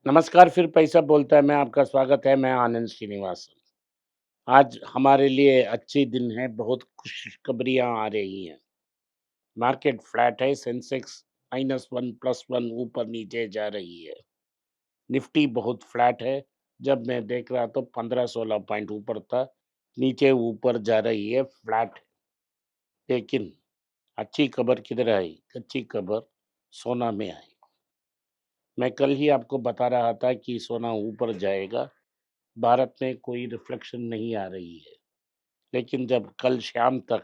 नमस्कार, फिर पैसा बोलता है, मैं आपका स्वागत है, मैं आनंद श्रीनिवासन। आज हमारे लिए अच्छी दिन है, बहुत खुशखबरियाँ आ रही हैं। मार्केट फ्लैट है, सेंसेक्स -1 +1 ऊपर-नीचे जा रही है। निफ्टी बहुत फ्लैट है, जब मैं देख रहा तो 15-16 पॉइंट ऊपर था, नीचे ऊपर जा रही है, फ्लैट। लेकिन अच्छी खबर किधर आई? अच्छी खबर सोना में आई। मैं कल ही आपको बता रहा था कि सोना ऊपर जाएगा। भारत में कोई रिफ्लेक्शन नहीं आ रही है, लेकिन जब कल शाम तक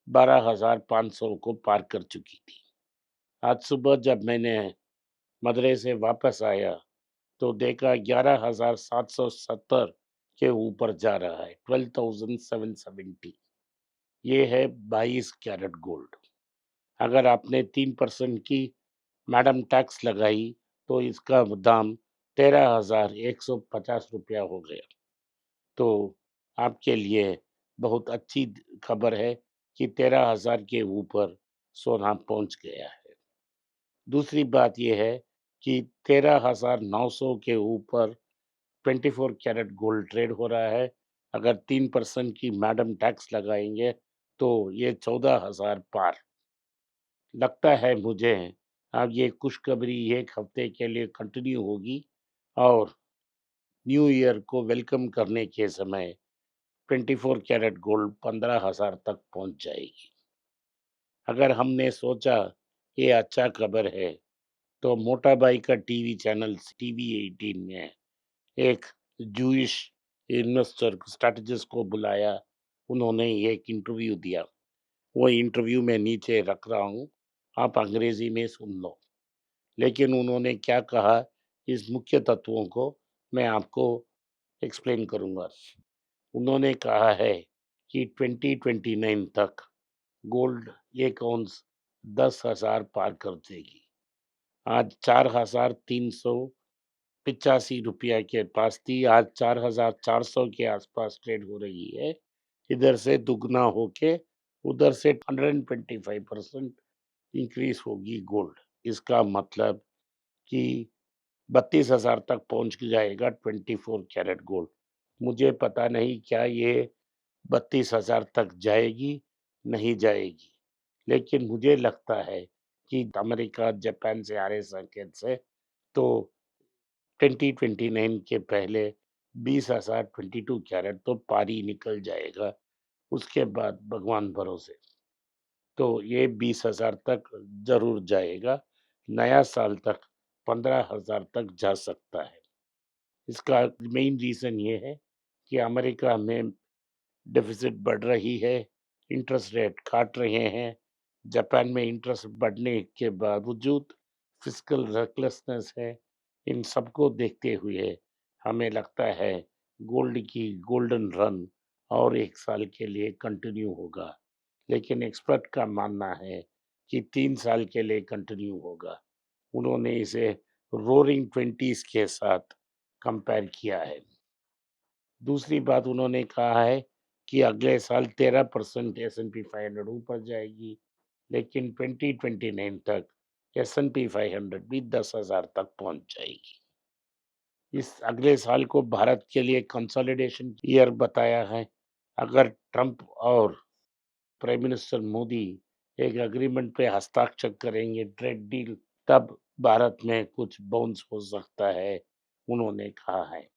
12,500 को पार कर चुकी थी। आज सुबह जब मैंने मदुरै से वापस आया तो देखा 11,770 के ऊपर जा रहा है, 12,770। ये है 22 कैरेट गोल्ड। अगर आपने 3% की मैडम टैक्स लगाई तो इसका दाम 13,150 रुपया हो गया। तो आपके लिए बहुत अच्छी खबर है कि 13,000 के ऊपर सोना पहुंच गया है। दूसरी बात यह है कि 13,900 के ऊपर 24 कैरेट गोल्ड ट्रेड हो रहा है। अगर 3% की मैडम टैक्स लगाएंगे तो ये 14,000 पार। लगता है मुझे अब ये खुशखबरी एक हफ्ते के लिए कंटिन्यू होगी और न्यू ईयर को वेलकम करने के समय 24 कैरेट गोल्ड 15,000 तक पहुंच जाएगी। अगर हमने सोचा ये अच्छा खबर है तो मोटा भाई का टीवी चैनल टीवी 18 ने एक जूइश इन्वेस्टर स्ट्रेटजिस्ट को बुलाया। उन्होंने एक इंटरव्यू दिया। वो इंटरव्यू में नीचे रख रहा हूँ, आप अंग्रेजी में सुन लो। लेकिन उन्होंने क्या कहा, इस मुख्य तत्वों को मैं आपको एक्सप्लेन करूंगा। उन्होंने कहा है कि 2029 तक गोल्ड एक औंस 10,000 पार कर देगी। आज 4,385 रुपया के पास थी, आज 4,400 के आसपास ट्रेड हो रही है। इधर से दुगना होके उधर से 125% इंक्रीज होगी गोल्ड। इसका मतलब कि 32,000 तक पहुंच जाएगा 24 कैरेट गोल्ड। मुझे पता नहीं क्या ये 32,000 तक जाएगी, नहीं जाएगी। लेकिन मुझे लगता है कि अमेरिका, जापान से आ रहे संकेत से तो 2029 के पहले 20,000 22 कैरेट तो पार ही निकल जाएगा। उसके बाद भगवान भरोसे। तो ये 20,000 तक ज़रूर जाएगा। नया साल तक 15,000 तक जा सकता है। इसका मेन रीज़न ये है कि अमेरिका में डेफ़िसिट बढ़ रही है, इंटरेस्ट रेट काट रहे हैं। जापान में इंटरेस्ट बढ़ने के बावजूद फ़िस्कल रेकलेसनेस है। इन सबको देखते हुए हमें लगता है गोल्ड की गोल्डन रन और 1 साल के लिए कंटिन्यू होगा। लेकिन एक्सपर्ट का मानना है कि 3 साल के लिए कंटिन्यू होगा। उन्होंने इसे रोअरिंग 20s के साथ कंपेयर किया है। दूसरी बात उन्होंने कहा है कि अगले साल 13% एस&पी 500 ऊपर जाएगी, लेकिन 2029 तक एस&पी 500 भी 10,000 तक पहुंच जाएगी। इस अगले साल को भारत के लिए कंसोलिडेशन ईयर बताया है। अगर ट्रंप और प्राइम मिनिस्टर मोदी एक एग्रीमेंट पे हस्ताक्षर करेंगे, ट्रेड डील, तब भारत में कुछ बाउंस हो सकता है, उन्होंने कहा है।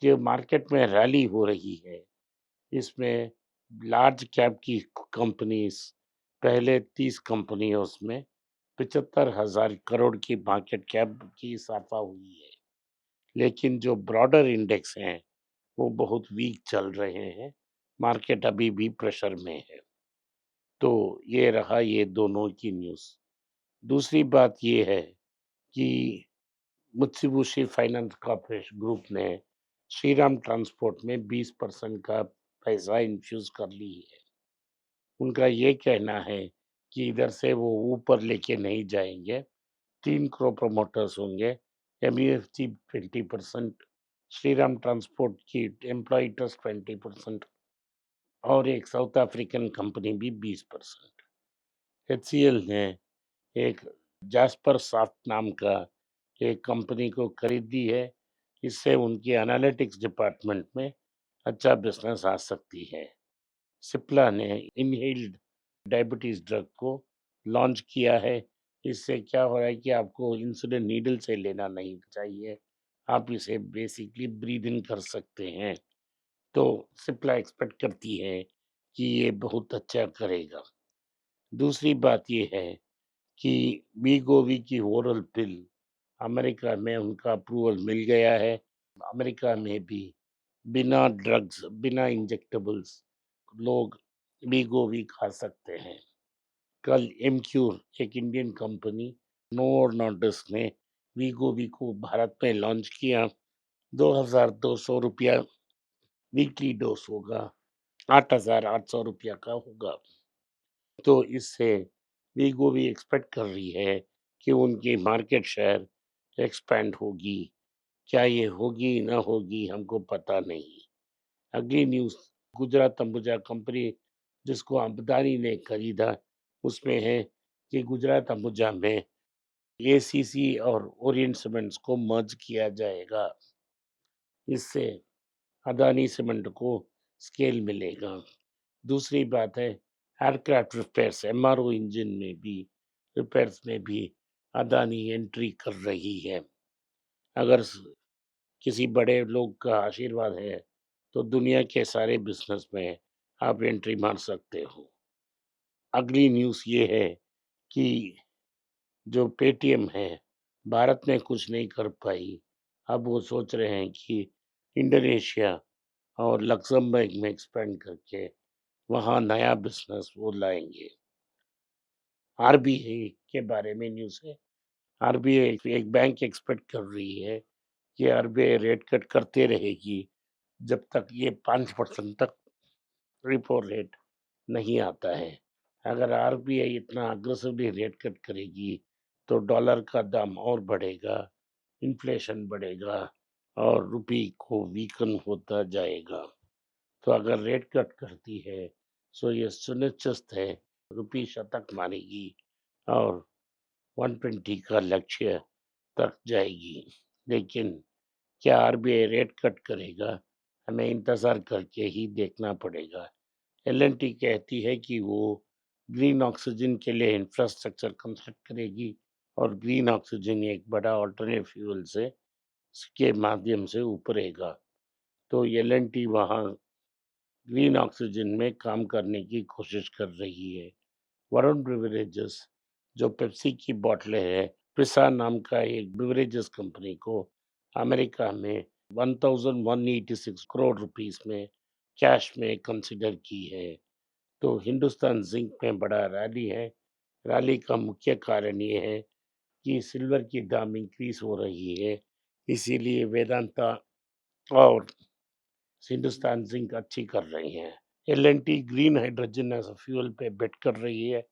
जो मार्केट में रैली हो रही है, इसमें लार्ज कैप की कंपनीज, पहले 30 कंपनियों में 75,000 करोड़ की मार्केट कैप की इजाफा हुई है। लेकिन जो ब्रॉडर इंडेक्स हैं वो बहुत वीक चल रहे हैं। मार्केट अभी भी प्रेशर में है। तो ये रहा ये दोनों की न्यूज़। दूसरी बात ये है कि मित्सुबिशी फाइनेंस कॉर्पोरेशन ग्रुप ने श्रीराम ट्रांसपोर्ट में 20% का पैसा इन्फ्यूज कर ली है। उनका ये कहना है कि इधर से वो ऊपर लेके नहीं जाएंगे। 3 करोड़ प्रमोटर्स होंगे, एमयूएफसी 20%, श्रीराम ट्रांसपोर्ट की एम्प्लॉय ट्रस्ट 20% और एक साउथ अफ्रीकन कंपनी भी 20%। एचसीएल ने एक जैस्पर सॉफ्ट नाम का एक कंपनी को खरीद दी है। इससे उनके एनालिटिक्स डिपार्टमेंट में अच्छा बिज़नेस आ सकती है। सिप्ला ने इनहेल्ड डायबिटीज़ ड्रग को लॉन्च किया है। इससे क्या हो रहा है कि आपको इंसुलिन नीडल से लेना नहीं चाहिए। आप इसे बेसिकली ब्रीथ इन कर सकते हैं। तो सिप्ला एक्सपेक्ट करती है कि ये बहुत अच्छा करेगा। दूसरी बात ये है कि वीगोवी की ओरल पिल अमेरिका में उनका अप्रूवल मिल गया है। अमेरिका में भी बिना ड्रग्स, बिना इंजेक्टेबल्स लोग वीगोवी खा सकते हैं। कल एमक्यूर एक इंडियन कंपनी नोवो नॉर्डिस्क ने वीगोवी को भारत में लॉन्च किया। 2200 रुपया वीकली डोज होगा, 8800 रुपया का होगा। तो इससे वीगोवी एक्सपेक्ट कर रही है कि उनकी मार्केट शेयर एक्सपैंड होगी। क्या ये होगी ना होगी हमको पता नहीं। अगली न्यूज़, गुजरात अंबुजा कंपनी जिसको अम्बानी ने खरीदा, उसमें है कि गुजरात अंबुजा में एसीसी और ओरिएंट सीमेंट्स को मर्ज किया जाएगा। इससे अदानी सीमेंट को स्केल मिलेगा। दूसरी बात है एयरक्राफ्ट रिपेयर्स, एमआरओ इंजन में भी रिपेयर्स में भी अदानी एंट्री कर रही है। अगर किसी बड़े लोग का आशीर्वाद है तो दुनिया के सारे बिजनेस में आप एंट्री मार सकते हो। अगली न्यूज़ ये है कि जो पेटीएम है, भारत में कुछ नहीं कर पाई। अब वो सोच रहे हैं कि इंडोनेशिया और लक्ज़मबर्ग में एक्सपेंड करके वहाँ नया बिजनेस वो लाएंगे। आरबीआई के बारे में न्यूज़ है। आरबीआई एक बैंक एक्सपेक्ट कर रही है कि आरबीआई रेट कट करते रहेगी जब तक ये 5% तक रेपो रेट नहीं आता है। अगर आरबीआई इतना अग्रेसिवली रेट कट करेगी तो डॉलर का दाम और बढ़ेगा, इन्फ्लेशन बढ़ेगा और रुपये को वीकन होता जाएगा। तो अगर रेट कट करती है सो ये सुनिश्चित है रुपये शतक मारेगी और 120 का लक्ष्य तक जाएगी। लेकिन क्या आरबीआई रेट कट करेगा? हमें इंतज़ार करके ही देखना पड़ेगा। एल&टी कहती है कि वो ग्रीन ऑक्सीजन के लिए इंफ्रास्ट्रक्चर कंस्ट्रक्ट करेगी और ग्रीन ऑक्सीजन एक बड़ा ऑल्टरनेट फ्यूल से के माध्यम से उभरेगा। तो एल&टी वहाँ ग्रीन ऑक्सीजन में काम करने की कोशिश कर रही है। वरुण बेवरेजेस जो पेप्सी की बोतलें है, प्रिसा नाम का एक बेवरेजेस कंपनी को अमेरिका में 1186 करोड़ रुपीस में कैश में कंसिडर की है। तो हिंदुस्तान जिंक में बड़ा रैली है। रैली का मुख्य कारण ये है कि सिल्वर की दाम इंक्रीज हो रही है, इसीलिए वेदांता और हिंदुस्तान जिंक अच्छी कर रही हैं। L and T green hydrogen as a fuel पे बेट कर रही है,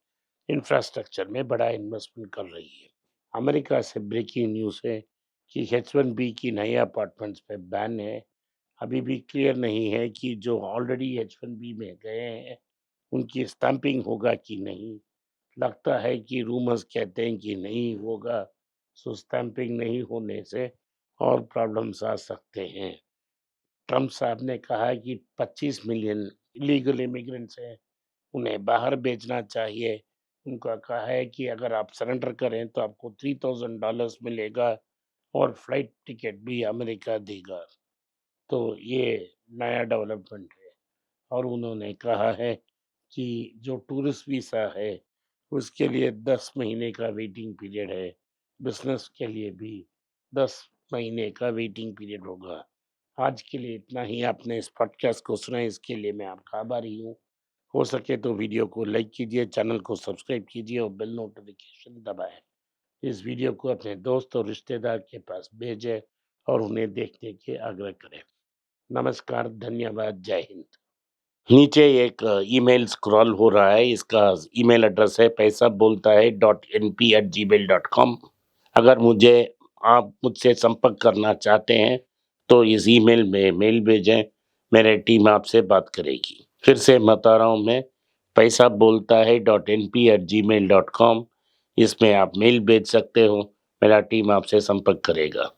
इंफ्रास्ट्रक्चर में बड़ा इन्वेस्टमेंट कर रही है। अमेरिका से ब्रेकिंग न्यूज़ है कि H1B की नई अपार्टमेंट्स पे बैन है। अभी भी क्लियर नहीं है कि जो ऑलरेडी H1B में गए हैं उनकी स्टैंपिंग होगा कि नहीं। लगता है कि रूमर्स कहते हैं कि नहीं होगा, सो स्टैंपिंग नहीं होने से और प्रॉब्लम्स आ सकते हैं। ट्रम्प साहब ने कहा है कि 25 मिलियन इलीगल इमिग्रेंट्स हैं, उन्हें बाहर भेजना चाहिए। उनका कहा है कि अगर आप सरेंडर करें तो आपको $3000 मिलेगा और फ्लाइट टिकट भी अमेरिका देगा। तो ये नया डेवलपमेंट है। और उन्होंने कहा है कि जो टूरिस्ट वीज़ा है उसके लिए 10 महीने का वेटिंग पीरियड है। बिज़नेस के लिए भी 10 महीने का वेटिंग पीरियड होगा। आज के लिए इतना ही। आपने इस पॉडकास्ट को सुना, इसके लिए मैं आपका आभारी हूँ। हो सके तो वीडियो को लाइक कीजिए, चैनल को सब्सक्राइब कीजिए और बेल नोटिफिकेशन दबाएँ। इस वीडियो को अपने दोस्त और रिश्तेदार के पास भेजें और उन्हें देखने के आग्रह करें। नमस्कार, धन्यवाद, जय हिंद। नीचे एक ईमेल स्क्रॉल हो रहा है, इसका ईमेल एड्रेस है पैसा बोलता है .np@gmail.com। अगर आप मुझसे संपर्क करना चाहते हैं तो इस ईमेल में मेल भेजें, मेरी टीम आपसे बात करेगी। फिर से बता रहा हूँ मैं, पैसा बोलता है .np@gmail.com। इसमें आप मेल भेज सकते हो। मेरा टीम आपसे संपर्क करेगा।